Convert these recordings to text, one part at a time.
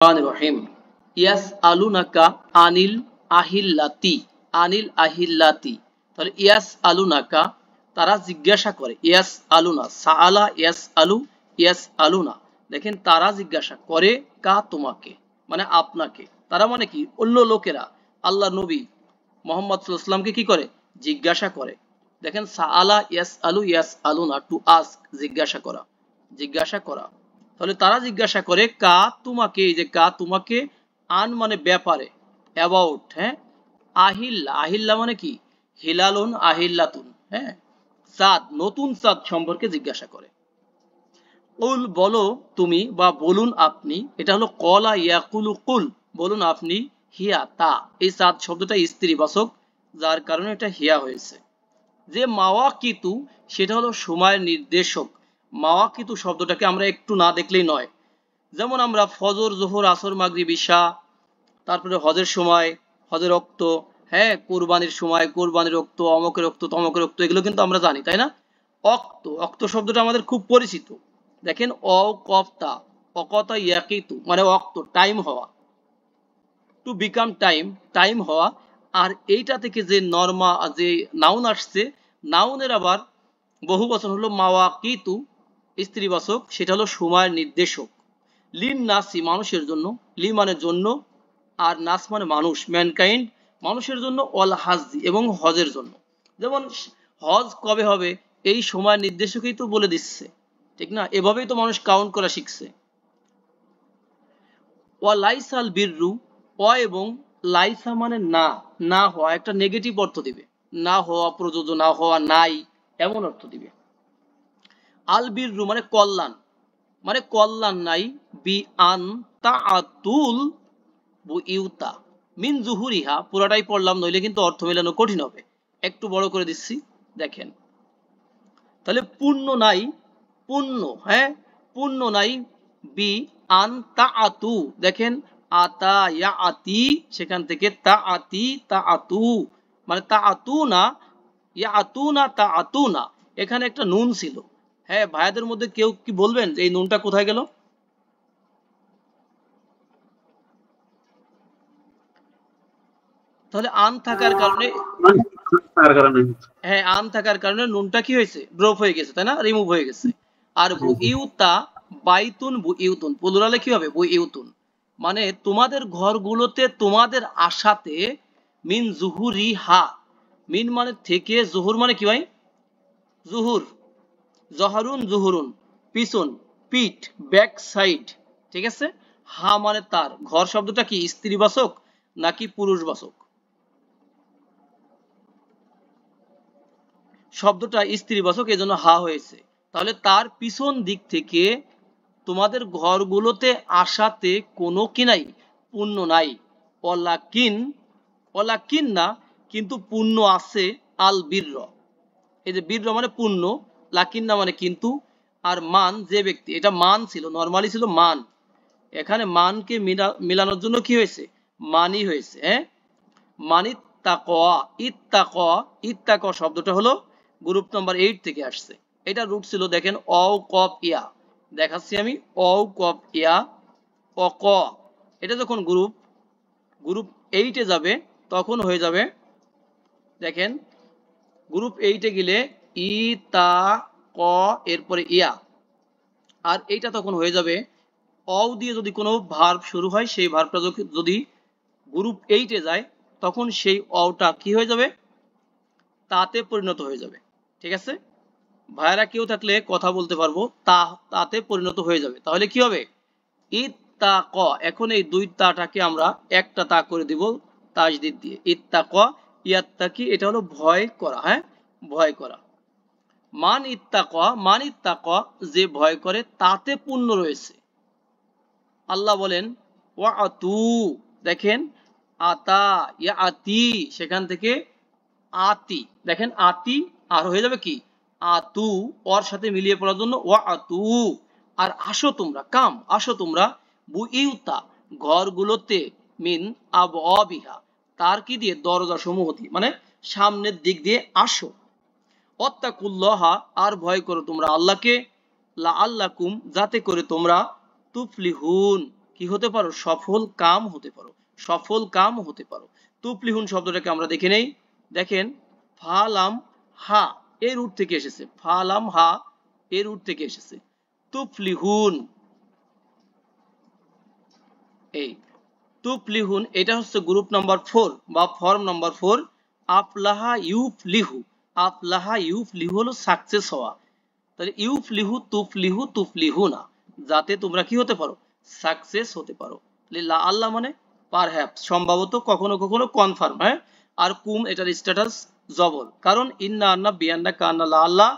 রহিম ইয়াস আলুনাকা আনিল আহিল্লাতি আনিল আহিল্লাতি। তাহলে ইয়াস আলুনাকা তারা জিজ্ঞাসা করে, ইয়াস আলুনা সাআলা ইয়াস আলু ইয়াস আলুনা। দেখেন তারা জিজ্ঞাসা করে কা তোমাকে, মানে আপনাকে। তারা মানে কি? অন্য লোকেরা আল্লাহ নবী মোহাম্মদ সাল্লাল্লাহু আলাইহি ওয়াসাল্লামকে কি করে? জিজ্ঞাসা করে। দেখেন সাআলা ইয়াস আলু ইয়াস আলুনা, টু আস্ক, জিজ্ঞাসা করা, জিজ্ঞাসা করা। তাহলে তারা জিজ্ঞাসা করে কা তোমাকে, এই যে কা তোমাকে, আন মানে ব্যাপারে, অ্যাবাউট, হ্যাঁ। আহিল্লা, আহিল্লা মানে কি? হিলালুন আহিল্লাতুন, হ্যাঁ, চাঁদ, নতুন চাঁদ সম্পর্কে জিজ্ঞাসা করে। কুল বলো তুমি, বা বলুন আপনি, এটা হলো কলা ইয়াকুলু কুল, বলুন আপনি, হিয়া তা, এই চাঁদ শব্দটা স্ত্রীবাচক, যার কারণে এটা হিয়া হয়েছে। যে মাওয়াকিতু, সেটা হলো সময়ের নির্দেশক। মাওয়াকিতু শব্দটাকে আমরা একটু না দেখলেই নয়। যেমন আমরা ফজর, জোহর, আসর, মাগরিব, ইশা, তারপরে হজের সময় হজের রক্ত, হ্যাঁ, কোরবানির সময় কোরবানির রক্ত, অমকের রক্ত তমকের রক্ত, এগুলো কিন্তু আমরা জানি, তাই না? অক্ত, অক্ত শব্দটা আমাদের খুব পরিচিত। দেখেন অ কফতা, অকতা ইয়াকিতু মানে অক্ত, টাইম হওয়া, টু বিকাম টাইম, টাইম হওয়া। আর এইটা থেকে যে নরমা, যে নাউন আসছে, নাউনের আবার বহু বচন হলো মাওয়াকিতু, স্ত্রীবাচক, সেটা হলো সময়ের নির্দেশক। লিন নাসি মানুষের জন্য, লি মানে জন্য, আর নাস মানে মানুষ, ম্যানকাইন্ড, মানুষের জন্য, অল হাজি এবং হজের জন্য। যেমন হজ কবে হবে, এই সময়ের নির্দেশকই তো বলে দিচ্ছে, ঠিক না? এভাবেই তো মানুষ কাউন্ট করা শিখছে। ওয়া লাইসাল বিররু, অ এবং লাইসা মানে না, না হওয়া, একটা নেগেটিভ অর্থ দিবে, না হওয়া, প্রযোজ্য না হওয়া, নাই, এমন অর্থ দিবে। আল বিররু মানে কল্যাণ, মানে কল্যাণ নাই, বি আন তাআতুল বুইউতা মিন জুহুরিহা, পুরাটাই পড়লাম নইলে কিন্তু অর্থ মেলানো কঠিন হবে, একটু বড় করে দিচ্ছি, দেখেন। তাহলে পূর্ণ নাই, পূর্ণ, হ্যাঁ, পূর্ণ নাই, বি আন তাআতু, দেখেন আতা ইয়া আতি, সেখান থেকে তাআতি তাআতু, মানে তাআতু না, ইয়া আতু না তাআতু না, এখানে একটা নুন ছিল। হ্যাঁ, ভাইয়াদের মধ্যে কেউ কি বলবেন যে এই নুনটা কোথায় গেল? তাহলে আন থাকার কারণে, তার কারণে হ্যাঁ, আন থাকার কারণে নুনটা কি হয়েছে? ড্রপ হয়ে গেছে, তাই না? রিমুভ হয়ে গেছে। আর বু ইউতা, বাইতুন বু ইউতুন, প্লুরালে কি হবে? বু ইউতুন, মানে তোমাদের ঘরগুলোতে তোমাদের আশাতে, মিন জুহুরি হা, মিন মানে থেকে, জুহুর মানে কি ভাই? জুহুর, জহরুন জুহুরুন, পিছন, পিঠ, ব্যাক সাইড, ঠিক আছে। হা মানে তার, ঘর শব্দটা কি স্ত্রীবাচক নাকি পুরুষবাচক? শব্দটা স্ত্রীবাচক, এজন্য হা হয়েছে। তাহলে তার পিছন দিক থেকে তোমাদের ঘরগুলোতে আসাতে কোনো কি নাই? পুণ্য নাই। অলাকিন, অলাকিন না, কিন্তু পুণ্য আছে, আল বীর্র, এই যে বীর্র মানে পুণ্য, লাকিন না মানে কিন্তু, আর মান যে ব্যক্তি, এটা মান ছিল, নরমালি ছিল মান, এখানে মানকে মিলানোর জন্য কি হয়েছে? মানি হয়েছে, হ্যাঁ। মানিত্তাকওয়া, ইত্তাকওয়া, ইত্তাকওয়া শব্দটা হলো গ্রুপ নাম্বার 8 থেকে আসছে। এটা রুট ছিল, দেখেন অ কপ ইয়া, দেখাচ্ছি আমি, অ কপ ইয়া, অ ক, এটা যখন গ্রুপ গ্রুপ 8 এ যাবে তখন হয়ে যাবে, দেখেন গ্রুপ 8 এ গেলে ই তা ক, এরপরে ইয়া, আর এইটা তখন হয়ে যাবে অ দিয়ে যদি কোনো ভার্ব শুরু হয়, সেই ভার্বটা যদি গ্রুপ 8 এ যায়, তখন সেই অটা কি হয়ে যাবে? তাতে পরিণত হয়ে যাবে, ঠিক আছে। ভাইয়ারা কেউ থাকলে কথা বলতে পারবো, তা, তাতে পরিণত হয়ে যাবে। তাহলে কি হবে? ইত্তাক, এখন এই দুই তাটাকে আমরা একটা তা করে দিব তাজদিদ দিয়ে, ইত্তাক, ইয়াত্তাকি, এটা হলো ভয় করা, হ্যাঁ, ভয় করা। মান ইত্তাক, মান ইত্তাক, যে ভয় করে তাতে পুণ্য রয়েছে। আল্লাহ বলেন ওয়া আতু, দেখেন আতা ইয়া আতি, সেখান থেকে আতি, দেখেন আতি, আর হয়ে যাবে কি? আতু, ওর সাথে মিলিয়ে পড়ার জন্য ওয়া আতু। আর আসো তোমরা, কাম, আসো তোমরা, বুইউতা, ঘরগুলোতে, মিন আবওয়াবিহা, তার কি দিয়ে? দরজা সমূহ দিয়ে, মানে সামনের দিক দিয়ে আসো। অত্তাকুল্লাহা, আর ভয় করো তোমরা আল্লাহকে, লাআল্লাকুম, যাতে করে তোমরা তুফলিহুন, কি হতে পারো, সফল কাম হতে পারো, সফল কাম হতে পারো। তুফলিহুন শব্দটাকে আমরা দেখে নেই। দেখেন ফালাম হা এর রুট থেকে এসেছে, ফালাম হা এর রুট থেকে এসেছে। তুফলিহুন, এই তুফলিহুন এটা হচ্ছে গ্রুপ নাম্বার 4 বা ফর্ম নাম্বার 4। আফলাহা ইউফলিহু, আফলাহা ইউফলিহু হলো সাকসেস হওয়া। তাহলে ইউফলিহু তুফলিহু তুফলিহু না, যাতে তোমরা কি হতে পারো, সাকসেস হতে পারো। তাহলে লা আল্লাহ মানে পারহ্যাপস, সম্ভবত, কখনো কখনো, কনফার্ম। হ্যাঁ, আর কুম এটার স্ট্যাটাস জবর, কারণ ইন্না আন্না বিয়ান্না কান্না লা আল্লাহ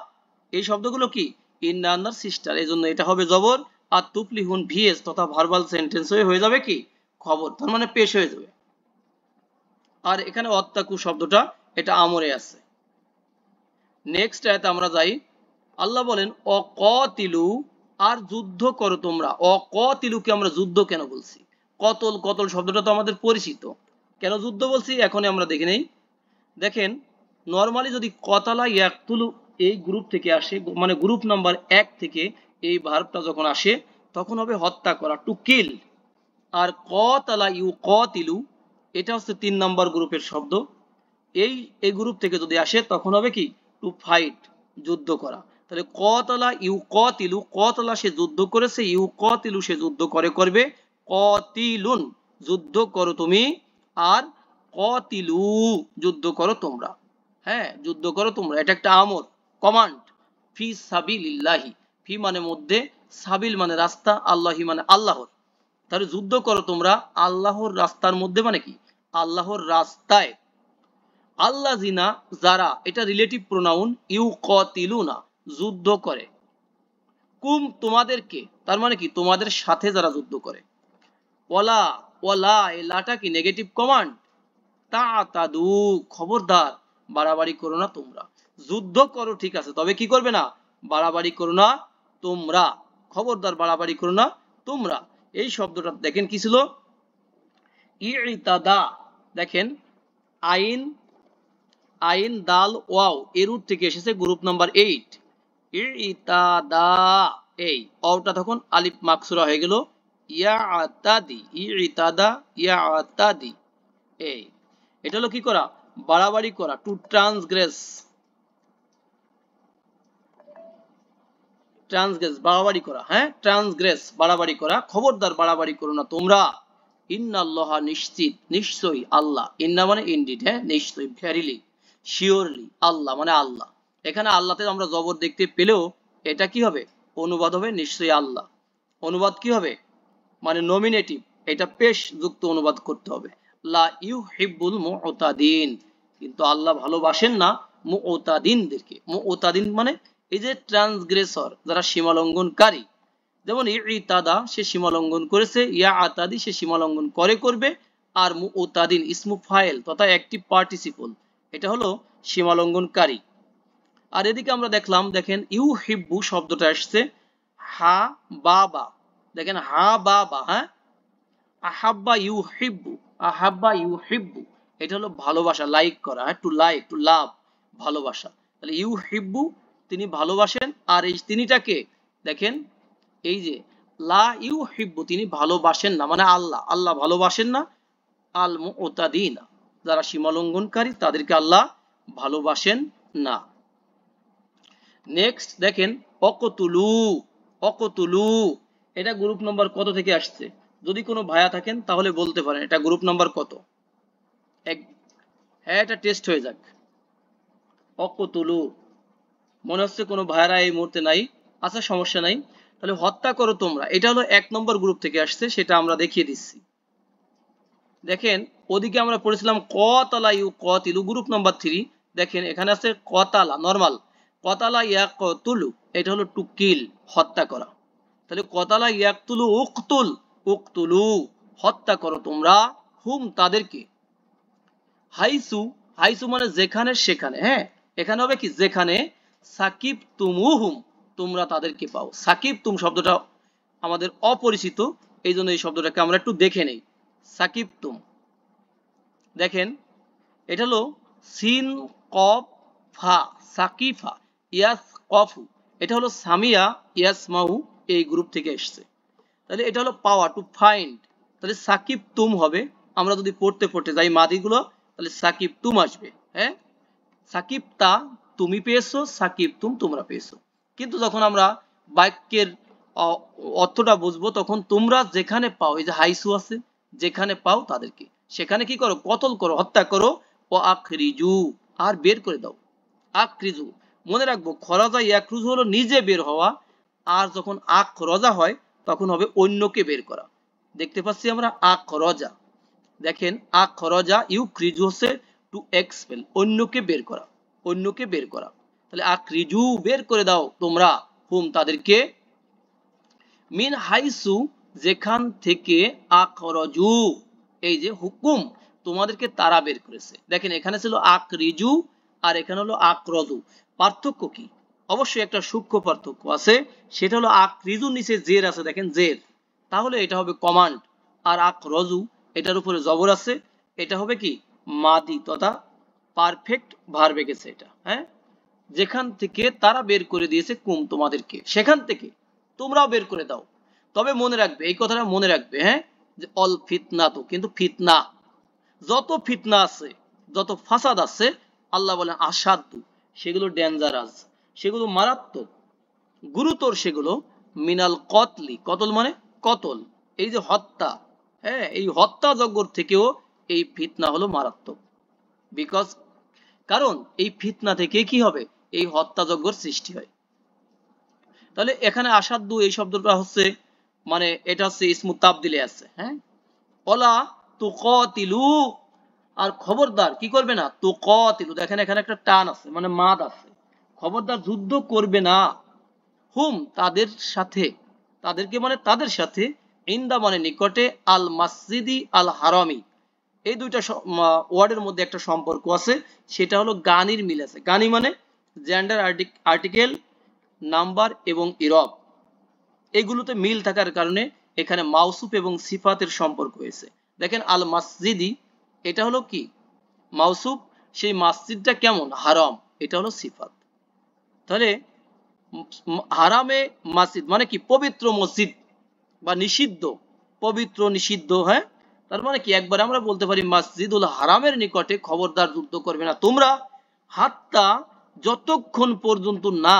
এই শব্দগুলো কি ইন্না আন্নার সিস্টার, এই জন্য এটা হবে জবর। আর তুফলিহুন ভিএস তথা ভার্বাল সেন্টেন্স হয়ে যাবে কি খবর, তার মানে পেশ হয়ে যাবে। আর এখানে অত্তাকু শব্দটা এটা আমরে আছে। নেক্সট আয়াতে আমরা যাই। আল্লাহ বলেন অকতিলু, আর যুদ্ধ করো তোমরা। অকতিলুকে আমরা যুদ্ধ কেন বলছি? কতল, কতল শব্দটা তো আমাদের পরিচিত, কেন যুদ্ধ বলছি এখনই আমরা দেখে নেই। দেখেন নরমালি যদি কতালা ইয়াকতুলু এই গ্রুপ থেকে আসে, মানে গ্রুপ নাম্বার 1 থেকে এই ভার্বটা যখন আসে তখন হবে হত্যা করা, টু কিল। আর কতালা ইউ কতিলু এটা হচ্ছে 3 নাম্বার গ্রুপের শব্দ। এই এই গ্রুপ থেকে যদি আসে তখন হবে কি টু ফাইট, যুদ্ধ করা। তাহলে কতলা ইউ কতিলু, কতলা সে যুদ্ধ করেছে, ইউ কতিলু সে যুদ্ধ করবে, কতিলুন যুদ্ধ করো তুমি, আর কতিলু যুদ্ধ করো তোমরা। হ্যাঁ, যুদ্ধ করো তোমরা, এটা একটা আমর, কমান্ড। ফি সাবিলিল্লাহি, ফি মানে মধ্যে, সাবিল মানে রাস্তা, আল্লাহি মানে আল্লাহর। তাহলে যুদ্ধ করো তোমরা আল্লাহর রাস্তার মধ্যে, মানে কি আল্লাহর রাস্তায়। আল্লাযিনা যারা, এটা রিলেটিভ প্রোনাউন, ইউকাতিলুনা যুদ্ধ করে, কুম তোমাদেরকে, তার মানে কি তোমাদের সাথে যারা যুদ্ধ করে। ওয়ালা, ওয়ালা এই লাটা কি নেগেটিভ কমান্ড। তাতাদু খবরদার বাড়াবাড়ি করো না তোমরা। যুদ্ধ করো ঠিক আছে, তবে কি করবে না, বাড়াবাড়ি করো না তোমরা, খবরদার বাড়াবাড়ি করো না তোমরা। এই শব্দটা দেখেন কি ছিল, ইতাদা। দেখেন আইন, আইন দাল ওয়াও এর রুট থেকে এসেছে গ্রুপ নাম্বার 8। ইতাদা, এই অওটা তখন আলিফ মাকসুরা হয়ে গেল, ইয়াতাদি, ইতাদা ইয়াতাদি। এই এটা হলো কি করা, বাড়াবাড়ি করা, টু ট্রান্সগ্রেস, ট্রান্সগ্রেস বাড়াবাড়ি করা। হ্যাঁ, ট্রান্সগ্রেস বাড়াবাড়ি করা, খবরদার বাড়াবাড়ি করো না তোমরা। ইন্নাল্লাহা নিশ্চিত, নিশ্চয়ই আল্লাহ, ইন্না মানে ইনডিড, হ্যাঁ নিশ্চয়ই, ভেরিলি, শিওরলি, আল্লাহ মানে আল্লাহ। এখানে আল্লাহতে আমরা জবর দেখতে পেলেও এটা কি হবে, অনুবাদ হবে নিশ্চয়ই আল্লাহ। অনুবাদ কি হবে, মানে নমিনেটিভ, এটা পেশ যুক্ত অনুবাদ করতে হবে। লা ইউহিব্বুল মুতাদিন, কিন্তু আল্লাহ ভালোবাসেন না মুতাদিনদেরকে। মুতাদিন মানে এই যে ট্রান্সগ্রেসর, যারা সীমা লঙ্ঘনকারী। যেমন ইতাদা সে সীমা লঙ্ঘন করেছে, ইয়া আতাদি সে সীমা লঙ্ঘন করবে। আর মুতাদিন ইসমু ফাইল তথা অ্যাকটিভ পার্টিসিপল, এটা হলো সীমা লঙ্ঘনকারী। আর এদিকে আমরা দেখলাম, দেখেন ইউহিব্বু শব্দটা আসছে হা বাবা। দেখেন হা বাবা, হ্যাঁ, আহাব্বা ইউহিব্বু, আহাব্বা ইউহিব্বু এটা হলো ভালোবাসা, লাইক করা, হ্যাঁ, টু লাইক, টু লাভ, ভালোবাসা। তাহলে ইউহিব্বু তিনি ভালোবাসেন, আর এই তিনিটাকে দেখেন, এই যে লা ইউহিব্বু তিনি ভালোবাসেন না, মানে আল্লাহ, আল্লাহ ভালোবাসেন না আল মুতাদিনা যারা সীমালঙ্ঘনকারী তাদেরকে আল্লাহ ভালোবাসেন না। নেক্সট দেখেন অকতুলু, অকতুলু এটা গ্রুপ নাম্বার কত থেকে আসছে? যদি কোনো ভাইয়া থাকেন তাহলে বলতে পারেন এটা গ্রুপ নাম্বার কত। এক, হ্যাঁ এটা টেস্ট হয়ে যাক। অকতুলু, মনে হচ্ছে কোনো ভাইয়ারা এই মুহূর্তে নাই, আচ্ছা সমস্যা নাই। তাহলে হত্যা করো তোমরা, এটা হলো 1 নম্বর গ্রুপ থেকে আসছে, সেটা আমরা দেখিয়ে দিচ্ছি। দেখেন ওদিকে আমরা পড়েছিলাম কতালা ইউ কতিলু, গ্রুপ নাম্বার 3। দেখেন এখানে আছে কতালা, নরমাল, কতালা ইয়াকতুলু এটা হলো টু কিল, হত্যা করা। তাহলে কতালা ইয়াকতুলু উকতুল, উকতুলু হত্যা করো তোমরা, হুম তাদেরকে। হাইসু, হাইসু মানে যেখানে সেখানে, হ্যাঁ এখানে হবে কি যেখানে, সাকিব তুমুহুম তোমরা তাদেরকে পাও। সাকিব তুম শব্দটা আমাদের অপরিচিত, এই জন্য এই শব্দটাকে আমরা একটু দেখে নেই। সাকিব তুম, দেখেন এটা হলো সিন কফ ফা, সাকিফা, ইয়াস কফু এটা হলো সামিয়া ইয়াসমাউ এই গ্রুপ থেকে এসছে। তাহলে এটা হলো পাওয়া, টু ফাইন্ড। তাহলে সাকিব তুম হবে, আমরা যদি পড়তে পড়তে যাই মাদিগুলো, তাহলে সাকিব তুম আসবে। হ্যাঁ, সাকিব তা তুমি পেয়েছো, সাকিব তুম তোমরা পেয়েছো। কিন্তু যখন আমরা বাক্যের অর্থটা বুঝবো, তখন তোমরা যেখানে পাও, এই যে হাইসু আছে, যেখানে পাও তাদেরকে সেখানে কি করো, কতল করো, হত্যা করো। ও আখরিজু, আর বের করে দাও। আক্রিজু, মনে রাখবো খরাজা ইয়াক্রুজু হলো নিজে বের হওয়া, আর যখন আখরজা হয় তখন হবে অন্যকে বের করা। দেখতে পাচ্ছি আমরা আখরজা, দেখেন আখরজা, ইউক্রিজু হচ্ছে টু এক্সপেল, অন্যকে বের করা, অন্যকে বের করা। তাহলে আক্রিজু, বের করে দাও তোমরা, হুম তাদেরকে, মিন হাইসু, যেখান থেকে, আখরজু, এই যে হুকুম, তোমাদেরকে তারা বের করেছে। দেখেন এখানে ছিল আক্রিজু আর এখানে হলো আক্রজু। পার্থক্য কি? অবশ্যই একটা সূক্ষ্ম পার্থক্য আছে, সেটা হলো আক্রিজু নিচে জের আছে, দেখেন জের, তাহলে এটা হবে কমান্ড। আর আক্রজু, এটার উপরে জবর আছে, এটা হবে কি মাদি তথা পারফেক্ট ভার্বে গেছে এটা। হ্যাঁ, যেখান থেকে তারা বের করে দিয়েছে কুম তোমাদেরকে, সেখান থেকে তোমরাও বের করে দাও। তবে মনে রাখবে, এই কথাটা মনে রাখবে, হ্যাঁ, যে অল ফিতনা, তো কিন্তু ফিতনা, যত ফিতনা আছে, যত ফাসাদ আছে, আল্লাহ বলেন আসাদু, সেগুলো ডেঞ্জারাস, সেগুলো মারাত্মক, গুরুতর, সেগুলো মিনাল কতলি, কতল মানে কতল, এই যে হত্যা, হ্যাঁ, এই হত্যা যজ্ঞর থেকেও এই ফিতনা হলো মারাত্মক। বিকজ, কারণ এই ফিতনা থেকে কি হবে, এই হত্যাযজ্ঞর সৃষ্টি হয়। তাহলে এখানে আসাদু এই শব্দটা হচ্ছে, মানে এটা হচ্ছে ইসমু তাবদিলে আছে। হ্যাঁ, ওলা তুকাতিলু, আর খবরদার কি করবে না, তুকাতিলু, দেখেন এখানে একটা টান আছে, মানে মাদ আছে, খবরদার যুদ্ধ করবে না, হুম তাদের সাথে, তাদেরকে মানে তাদের সাথে, ইন্দা মানে নিকটে, আল মসজিদি আল হারামি, এই দুইটা ওয়ার্ডের মধ্যে একটা সম্পর্ক আছে, সেটা হলো গানির মিল আছে। গানি মানে জেন্ডার আর্টিকেল, নাম্বার এবং ইরব, এগুলোতে মিল থাকার কারণে এখানে মাউসুফ এবং সিফাতের সম্পর্ক হয়েছে। দেখেন আল মসজিদি, এটা হলো কি মাউসুফ, সেই মসজিদটা কেমন, হারাম, এটা হলো সিফাত। তাহলে হারামে মসজিদ মানে কি, পবিত্র মসজিদ বা নিষিদ্ধ, পবিত্র নিষিদ্ধ। হ্যাঁ, তার মানে কি, একবার আমরা বলতে পারি মসজিদুল হারামের নিকটে খবরদার যুদ্ধ করবে না তোমরা, হাত্তা, যতক্ষণ পর্যন্ত না,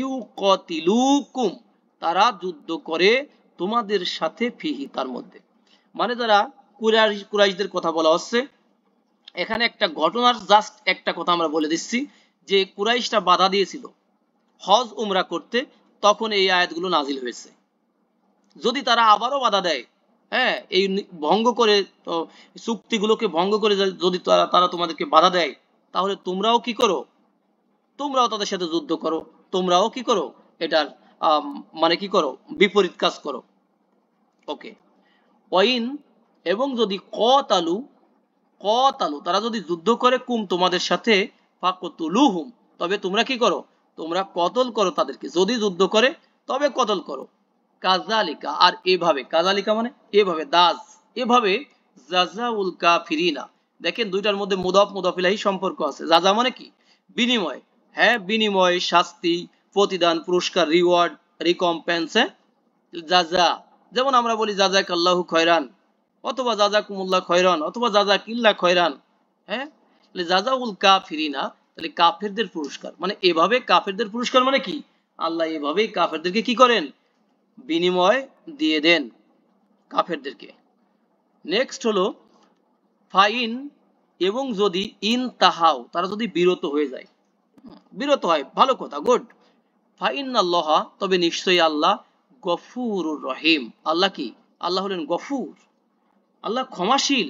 ইউকাতিলুকুম, তারা যুদ্ধ করে তোমাদের সাথে, ফিহি, তার মধ্যে, মানে যারা কুরাইশদের কথা বলা হচ্ছে এখানে। একটা ঘটনার জাস্ট একটা কথা আমরা বলে দিচ্ছি, যে কুরাইশরা বাধা দিয়েছিল হজ উমরা করতে, তখন এই আয়াতগুলো নাজিল হয়েছে। যদি তারা আবারও বাধা দেয়, হ্যাঁ, এই ভঙ্গ করে, তো চুক্তিগুলোকে ভঙ্গ করে যদি তারা তোমাদেরকে বাধা দেয়, তাহলে তোমরাও কি করো, তোমরাও তাদের সাথে যুদ্ধ করো, তোমরাও কি করো, এটার মানে কি করো, বিপরীত কাজ করো। ওকে, ওয়াইন, এবং যদি কতালু, কতালু, তারা যদি যুদ্ধ করে কুম তোমাদের সাথে, ফাকতুলুহুম, তবে তোমরা কি করো, তোমরা কতল করো তাদেরকে, যদি যুদ্ধ করে তবে কতল করো। কাজালিকা, আর এভাবে, কাজালিকা মানে এভাবে, দাজ, এভাবে, জাজাউল কাফিরিনা, দেখেন দুইটার মধ্যে মুদাফ মুদাফ ইলাইহি সম্পর্ক আছে। জাজা মানে কি, বিনিময়, হ্যাঁ, বিনিময়, শাস্তি, প্রতিদান, পুরস্কার, রিওয়ার্ড, রিকম্পেন্স। জাজা, যেমন আমরা বলি জাজাকাল্লাহু খয়রান, অথবা জাজাকুমুল্লাহ খয়রান, অথবা জাজাকিল্লাহ খয়রান। হ্যাঁ, তাহলে জাজাউল কাফিরিনা, তাহলে কাফেরদের পুরস্কার, মানে এভাবে কাফেরদের পুরস্কার মানে কি, আল্লাহ এভাবেই কাফেরদেরকে কি করেন, বিনিময় দিয়ে দেন কাফেরদেরকে। নেক্সট হলো ফাইন, এবং যদি, ইন তাহাও, তারা যদি বিরত হয়ে যায়, বিরত হয়, ভালো কথা, গুড। ফাইন আল্লাহ, তবে নিশ্চয়ই আল্লাহ, গফুরুর রহিম, আল্লাহ কি, আল্লাহ হলেন গফুর, আল্লাহ ক্ষমাশীল,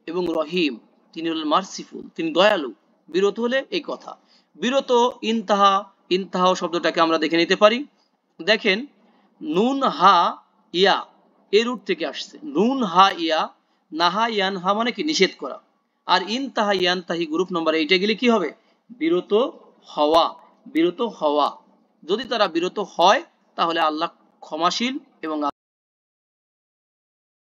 এবং রহিম, তিনি হলেন মার্সিফুল, তিনি দয়ালু। বিরত হলে এই কথা, বিরত, ইনতাহা, ইনতাহা শব্দটাকে আমরা দেখে নিতে পারি। দেখেন নুন হা ইয়া, এর রুট থেকে আসছে, নুন হা ইয়া, নাহা ইয়ান হা মানে কি, নিষেধ করা, আর ইনতাহা ইয়ানতাহি গ্রুপ নম্বর 8 গেলে কি হবে, বিরত হওয়া, বিরত হওয়া। যদি তারা বিরত হয় তাহলে আল্লাহ ক্ষমাশীল এবং